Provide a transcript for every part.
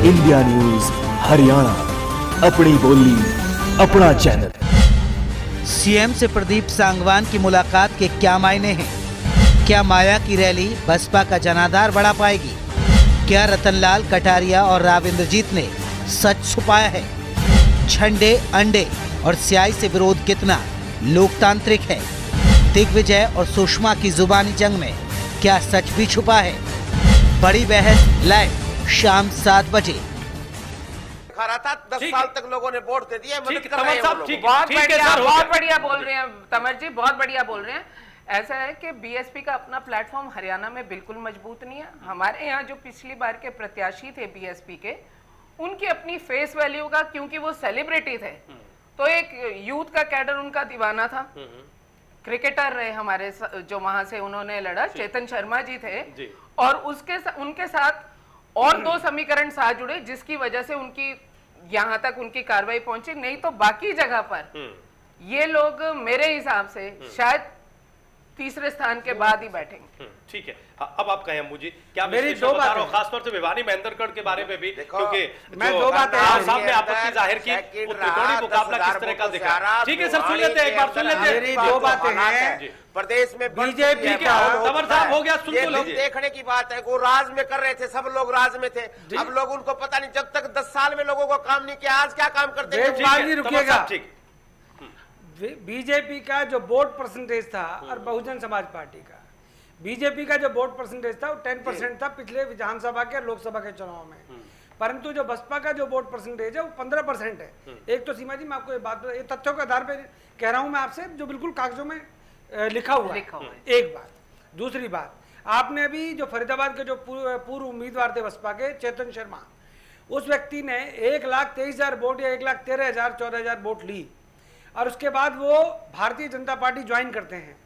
India news Haryana, अपनी बोली अपना चैनल। सीएम से प्रदीप सांगवान की मुलाकात के क्या मायने हैं? क्या माया की रैली बसपा का जनाधार बढ़ा पाएगी? क्या रतनलाल कटारिया और राव इंद्रजीत ने सच छुपाया है? झंडे, अंडे और स्याही से विरोध कितना लोकतांत्रिक है? दिग्विजय और सुषमा की जुबानी जंग में क्या सच भी छुपा है? बड़ी बहस लाइव शाम 7 बजे। रहा था 10 साल तक लोगों ने वोट दे दिया। बहुत बढ़िया बोल रहे हैं तमर जी, बहुत बढ़िया बोल रहे हैं। ऐसा है कि बीएसपी का अपना प्लेटफॉर्म हरियाणा में बिल्कुल मजबूत नहीं है। हमारे यहाँ जो पिछली बार के प्रत्याशी थे बीएसपी के, उनकी अपनी फेस वैल्यू का, क्योंकि वो सेलिब्रिटी थे, तो एक यूथ का कैडर उनका दीवाना था। क्रिकेटर रहे हमारे जो वहां से उन्होंने लड़ा, चेतन शर्मा जी थे, और उनके साथ और 2 समीकरण साथ जुड़े, जिसकी वजह से उनकी यहां तक उनकी कार्रवाई पहुंची। नहीं तो बाकी जगह पर ये लोग मेरे हिसाब से शायद तीसरे स्थान के बाद ही बैठेंगे। ठीक है, अब आप कहें मुझे क्या मेरी 2 बातें, खासतौर से भिवानी महेंद्रगढ़ के बारे में भी, क्योंकि मैं 2 बातें साहब ने आपत्ति जाहिर की, त्रिकोणीय मुकाबला किस तरह का दिखा। ठीक है सर, सुन लेते हैं, एक बार सुन लेते हैं। मेरी 2 बातें हैं। प्रदेश में बीजेपी का तमर साहब हो गया, सुन तो लीजिए। देखने की बात है, वो राज में कर रहे थे, सब लोग राज में थे। अब लोग उनको पता नहीं, जब तक 10 साल में लोगों को काम नहीं किया, आज क्या काम करते हैं? रुकिएगा। बीजेपी का जो वोट परसेंटेज था और बहुजन समाज पार्टी का, बीजेपी का जो वोट परसेंटेज था वो 10% था पिछले विधानसभा के और लोकसभा के चुनाव में, परंतु जो बसपा का जो वोट परसेंटेज है वो 15% है। एक तो सीमा जी, मैं आपको ये बात, ये तथ्यों के आधार पर कह रहा हूं मैं आपसे, जो बिल्कुल कागजों में लिखा हुआ है। एक बात। दूसरी बात, आपने अभी जो फरीदाबाद के जो पूर्व उम्मीदवार थे बसपा के, चेतन शर्मा, उस व्यक्ति ने 1,23,000 वोट या 1,13,000 14,000 वोट ली, और उसके बाद वो भारतीय जनता पार्टी ज्वाइन करते हैं।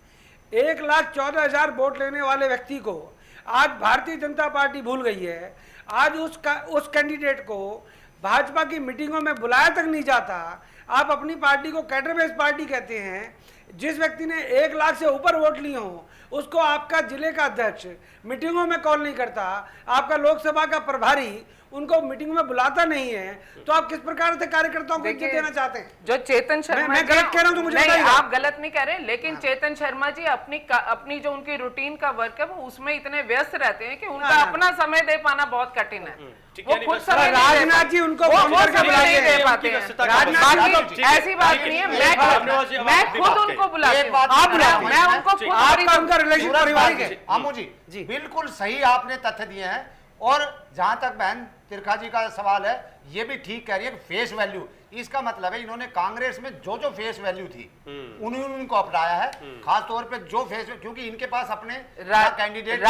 1,14,000 वोट लेने वाले व्यक्ति को आज भारतीय जनता पार्टी भूल गई है। आज उस कैंडिडेट को भाजपा की मीटिंगों में बुलाया तक नहीं जाता। आप अपनी पार्टी को कैडर बेस्ड पार्टी कहते हैं। जिस व्यक्ति ने 1 लाख से ऊपर वोट लिए हो, उसको आपका जिले का अध्यक्ष मीटिंगों में कॉल नहीं करता, आपका लोकसभा का प्रभारी उनको मीटिंग में बुलाता नहीं है, तो आप किस प्रकार से कार्यकर्ताओं को इज्जत देना चाहते हैं? जो चेतन शर्मा, मैं गलत कह रहा हूं तो मुझे नहीं, आप गलत नहीं कह रहे, लेकिन चेतन शर्मा जी अपनी जो उनकी रूटीन का वर्क है, वो उसमें इतने व्यस्त रहते हैं कि उनका अपना समय दे पाना बहुत कठिन है। वो खुद समय राजनाथ जी उनको फोन करके नहीं दे पाते हैं। राजनाथ जी ऐसी बात नहीं है, मैं खुद उनको बुलाती हूँ, मैं उनको खुद। आपका उनका रिलेशन पारिवारिक है। आमू जी बिल्कुल सही आपने तथ्य दिए हैं। और जहां तक बहन तिरखा जी का सवाल है, ये भी ठीक कह रही है, फेस वैल्यू, इसका मतलब है इन्होंने कांग्रेस में जो फेस वैल्यू थी उन्होंने उनको अपनाया है। खास तौर पे जो फेस, क्योंकि इनके पास अपने कैंडिडेट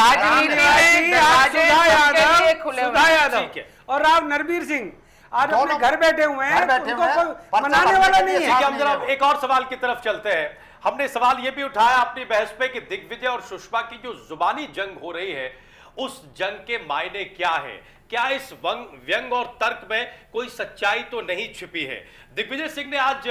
और राव नरबीर सिंह आज अपने घर बैठे हुए हैं, उनको मनाने वाला नहीं है। हम जरा एक और सवाल की तरफ चलते हैं। हमने सवाल ये भी उठाया अपनी बहस पे कि दिग्विजय और सुषमा की जो जुबानी जंग हो रही है, उस जंग के मायने क्या है? क्या इस व्यंग और तर्क में कोई सच्चाई तो नहीं छिपी है? दिग्विजय सिंह ने आज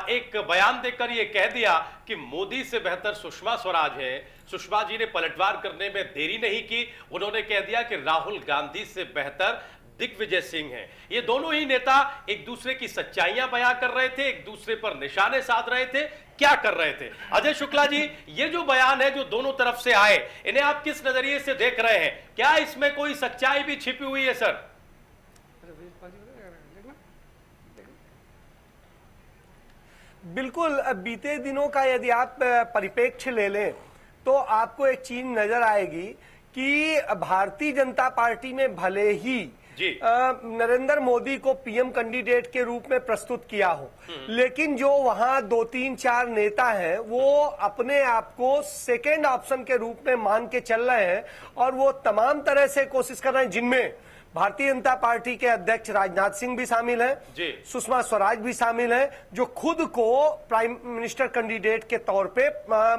एक बयान देकर यह कह दिया कि मोदी से बेहतर सुषमा स्वराज है। सुषमा जी ने पलटवार करने में देरी नहीं की, उन्होंने कह दिया कि राहुल गांधी से बेहतर दिग्विजय सिंह है। ये दोनों ही नेता एक दूसरे की सच्चाइयां बयां कर रहे थे, एक दूसरे पर निशाने साध रहे थे। क्या कर रहे थे? अजय शुक्ला जी, ये जो बयान है जो दोनों तरफ से आए, इन्हें आप किस नजरिए से देख रहे हैं? क्या इसमें कोई सच्चाई भी छिपी हुई है सर? बिल्कुल। बीते दिनों का यदि आप परिप्रेक्ष्य ले लें तो आपको एक चीज नजर आएगी कि भारतीय जनता पार्टी में भले ही नरेंद्र मोदी को पीएम कैंडिडेट के रूप में प्रस्तुत किया हो, लेकिन जो वहां 2, 3, 4 नेता हैं वो अपने आप को सेकेंड ऑप्शन के रूप में मान के चल रहे हैं, और वो तमाम तरह से कोशिश कर रहे हैं, जिनमें भारतीय जनता पार्टी के अध्यक्ष राजनाथ सिंह भी शामिल हैं, सुषमा स्वराज भी शामिल हैं, जो खुद को प्राइम मिनिस्टर कैंडिडेट के तौर पे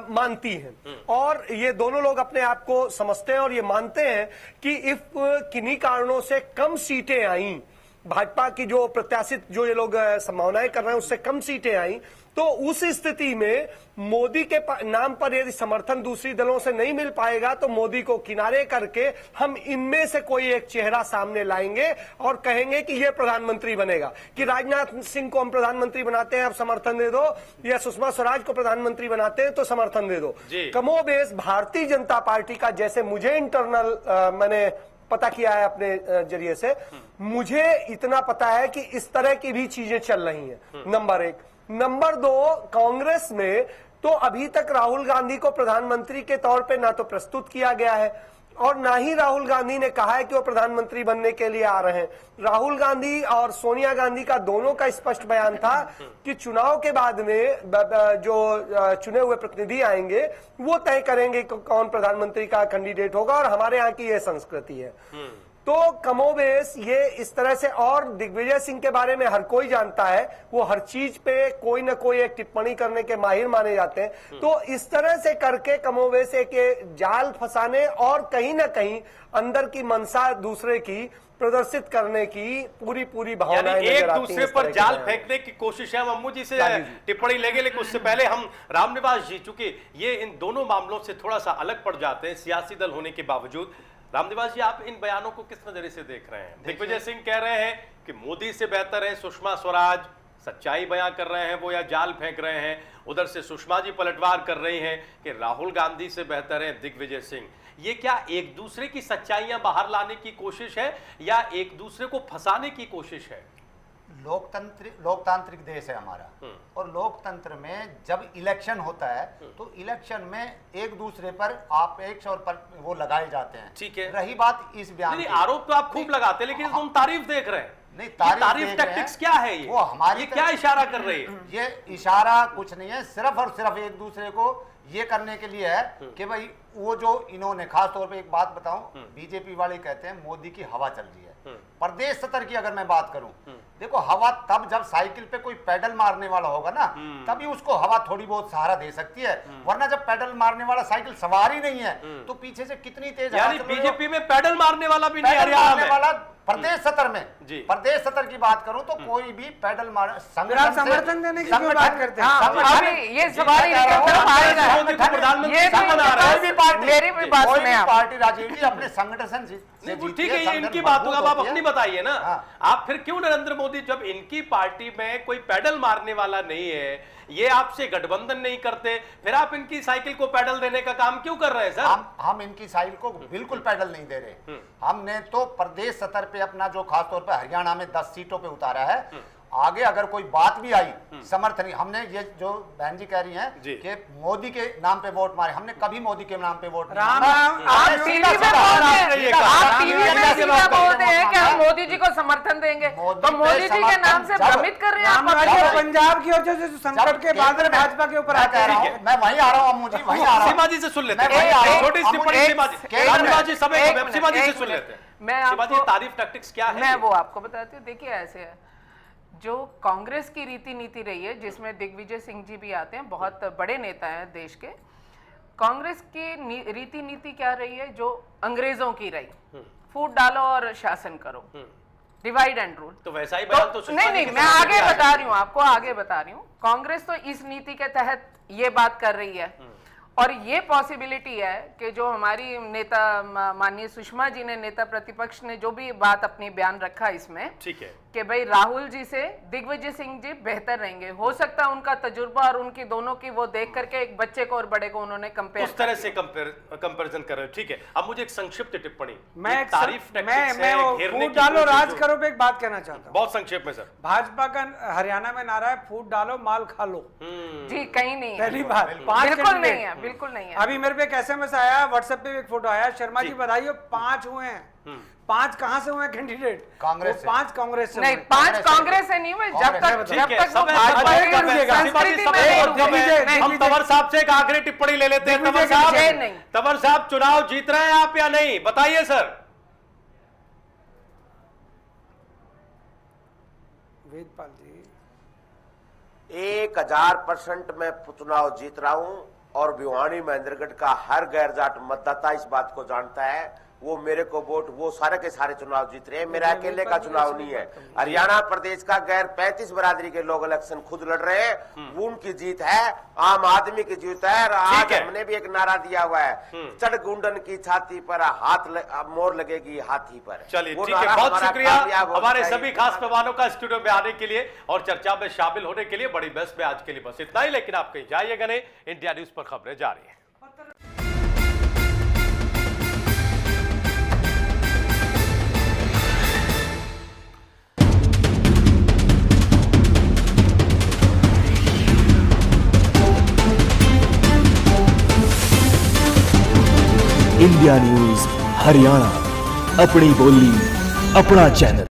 मानती हैं। और ये दोनों लोग अपने आप को समझते हैं और ये मानते हैं कि इफ किन्हीं कारणों से कम सीटें आई, भाजपा की जो प्रत्याशित जो ये लोग संभावनाएं कर रहे हैं उससे कम सीटें आई, तो उस स्थिति में मोदी के नाम पर यदि समर्थन दूसरी दलों से नहीं मिल पाएगा तो मोदी को किनारे करके हम इनमें से कोई एक चेहरा सामने लाएंगे और कहेंगे कि ये प्रधानमंत्री बनेगा। कि राजनाथ सिंह को हम प्रधानमंत्री बनाते हैं, आप समर्थन दे दो, या सुषमा स्वराज को प्रधानमंत्री बनाते हैं तो समर्थन दे दो। कमोबेश भारतीय जनता पार्टी का, जैसे मुझे इंटरनल मैंने पता किया है अपने जरिए से, मुझे इतना पता है कि इस तरह की भी चीजें चल रही हैं। नंबर एक। नंबर दो, कांग्रेस में तो अभी तक राहुल गांधी को प्रधानमंत्री के तौर पे ना तो प्रस्तुत किया गया है और ना ही राहुल गांधी ने कहा है कि वो प्रधानमंत्री बनने के लिए आ रहे हैं। राहुल गांधी और सोनिया गांधी का दोनों का स्पष्ट बयान था कि चुनाव के बाद में जो चुने हुए प्रतिनिधि आएंगे वो तय करेंगे कि कौन प्रधानमंत्री का कैंडिडेट होगा और हमारे यहाँ की ये संस्कृति है। तो कमोबेश ये इस तरह से, और दिग्विजय सिंह के बारे में हर कोई जानता है, वो हर चीज पे कोई ना कोई एक टिप्पणी करने के माहिर माने जाते हैं। तो इस तरह से करके कमोबेश एक जाल फंसाने और कहीं ना कहीं अंदर की मंशा दूसरे की प्रदर्शित करने की पूरी भावनाएं एक दूसरे पर जाल फेंकने की कोशिश है। हम अम्मू जी से टिप्पणी लेंगे, लेकिन उससे पहले हम रामनिवास जी, चूंकि ये इन दोनों मामलों से थोड़ा सा अलग पड़ जाते हैं सियासी दल होने के बावजूद, रामनिवास जी आप इन बयानों को किस नजरिए से देख रहे हैं? दिग्विजय सिंह कह रहे हैं कि मोदी से बेहतर है सुषमा स्वराज, सच्चाई बयां कर रहे हैं वो या जाल फेंक रहे हैं। उधर से सुषमा जी पलटवार कर रही हैं कि राहुल गांधी से बेहतर है दिग्विजय सिंह। ये क्या एक दूसरे की सच्चाइयां बाहर लाने की कोशिश है या एक दूसरे को फंसाने की कोशिश है? लोकतांत्रिक देश है हमारा, और लोकतंत्र में जब इलेक्शन होता है तो इलेक्शन में एक दूसरे पर आपेक्ष और पर वो लगाए जाते हैं। ठीक है, रही बात इस बयान, आरोप तो आप खूब लगाते हैं, लेकिन तुम तारीफ देख रहे हैं। नहीं, तारीफ टैक्टिक्स क्या है? ये वो हमारी क्या इशारा कर रही है? ये इशारा कुछ नहीं है, सिर्फ और सिर्फ एक दूसरे को ये करने के लिए है कि भाई वो जो इन्होंने, खास तौर पे एक बात बताऊं, बीजेपी वाले कहते हैं मोदी की हवा चल रही है। प्रदेश स्तर की अगर मैं बात करूं, देखो हवा तब जब साइकिल पे कोई पैडल मारने वाला होगा ना, तभी उसको हवा थोड़ी बहुत सहारा दे सकती है, वरना जब पैडल मारने वाला साइकिल सवार ही नहीं है तो पीछे से कितनी तेज, यानी बीजेपी में पैडल मारने वाला भी नहीं, हरियाणा में वाला प्रदेश स्तर में, प्रदेश स्तर की बात करूं तो कोई भी पैडल मार समर्थन देने की क्यों बात करते हैं? ये सवाल पार्टी राजीव जी अपने संगठन से ठीक है, ये इनकी बात होगा, आप अपनी बताइए ना। आप फिर क्यों नरेंद्र मोदी, जब इनकी पार्टी में कोई पैडल मारने वाला नहीं है, ये आपसे गठबंधन नहीं करते, फिर आप इनकी साइकिल को पैडल देने का काम क्यों कर रहे हैं सर? हम इनकी साइकिल को बिल्कुल पैडल नहीं दे रहे। हमने तो प्रदेश स्तर पे अपना जो खासतौर पे हरियाणा में 10 सीटों पे उतारा है। आगे अगर कोई बात भी आई समर्थन, हमने ये जो बहन जी कह रही हैं कि मोदी के नाम पे वोट मारे, हमने कभी मोदी के नाम पे वोट नहीं बोलते हैं कि हम मोदी जी को समर्थन देंगे, तो मोदी जी के नाम से भ्रमित कर रहे हैं। पंजाब की वजह से संकट के बाद भाजपा के ऊपर कह रहा हूँ, मैं वहीं आ रहा हूँ अम्मू जी, वहीं आ रहा हूँ। सीमा जी से सुन लेते हैं, छोटी टिप्पणी सीमा जी से सुन लेते हैं। मैं आपको तारीफ टैक्टिक्स क्या है मैं वो आपको बताती हूँ। देखिए ऐसे है, जो कांग्रेस की रीति नीति रही है, जिसमें दिग्विजय सिंह जी भी आते हैं, बहुत बड़े नेता हैं देश के। कांग्रेस की रीति नीति क्या रही है? जो अंग्रेजों की रही, फूट डालो और शासन करो, डिवाइड एंड रूल। तो वैसा ही बयान तो नहीं, मैं आगे बता रही हूँ, आपको आगे बता रही हूँ। कांग्रेस तो इस नीति के तहत ये बात कर रही है, और ये पॉसिबिलिटी है कि जो हमारी नेता माननीय सुषमा जी ने, नेता प्रतिपक्ष ने जो भी बात अपनी बयान रखा इसमें, ठीक है, कि भाई राहुल जी से दिग्विजय सिंह जी बेहतर रहेंगे। हो सकता है उनका तजुर्बा और उनकी दोनों की वो देख करके एक बच्चे को और बड़े को उन्होंने कंपेयर, उस तरह से कंपैरिजन कर रहे हो। ठीक है, अब मुझे एक संक्षिप्त टिप्पणी, मैं तारीफ फूट डालो राज करो पे एक बात कहना चाहता हूँ, बहुत संक्षेप में सर। भाजपा का हरियाणा में नारा है फूट डालो माल खा लो। जी कहीं नहीं, पहली बात बिल्कुल नहीं है, बिल्कुल नहीं है। अभी मेरे पे एक SMS आया, व्हाट्सएप पे एक फोटो आया, शर्मा जी बधाई, 5 हुए हैं। 5 कहां से हुए हैं कैंडिडेट? कांग्रेस, 5 कांग्रेस से नहीं, 5 कांग्रेस से नहीं हुए। जब तक हम तंवर साहब से एक आखिरी टिप्पणी ले लेते हैं। तंवर साहब चुनाव जीत रहे हैं आप या नहीं, बताइए सर। वेदपाल जी, 1000% मैं चुनाव जीत रहा हूं, और भिवानी महेंद्रगढ़ का हर गैर जाट मतदाता इस बात को जानता है वो मेरे को वोट, वो सारे के सारे चुनाव जीत रहे हैं, मेरा अकेले का चुनाव नहीं है। हरियाणा प्रदेश का गैर 35 बरादरी के लोग इलेक्शन खुद लड़ रहे हैं, वो उनकी जीत है, आम आदमी की जीत है। और आज हमने भी एक नारा दिया हुआ है, चढ़ गुंडन की छाती पर मोर लगेगी हाथी पर। चलिए ठीक है, बहुत शुक्रिया हमारे सभी खास मेहमानों का स्टूडियो में आने के लिए और चर्चा में शामिल होने के लिए। बड़ी बहस में आज के लिए बस इतना ही, लेकिन आप कहीं जाइएगा नहीं, इंडिया न्यूज पर खबरें जारी है। इंडिया न्यूज हरियाणा, अपनी बोली अपना चैनल।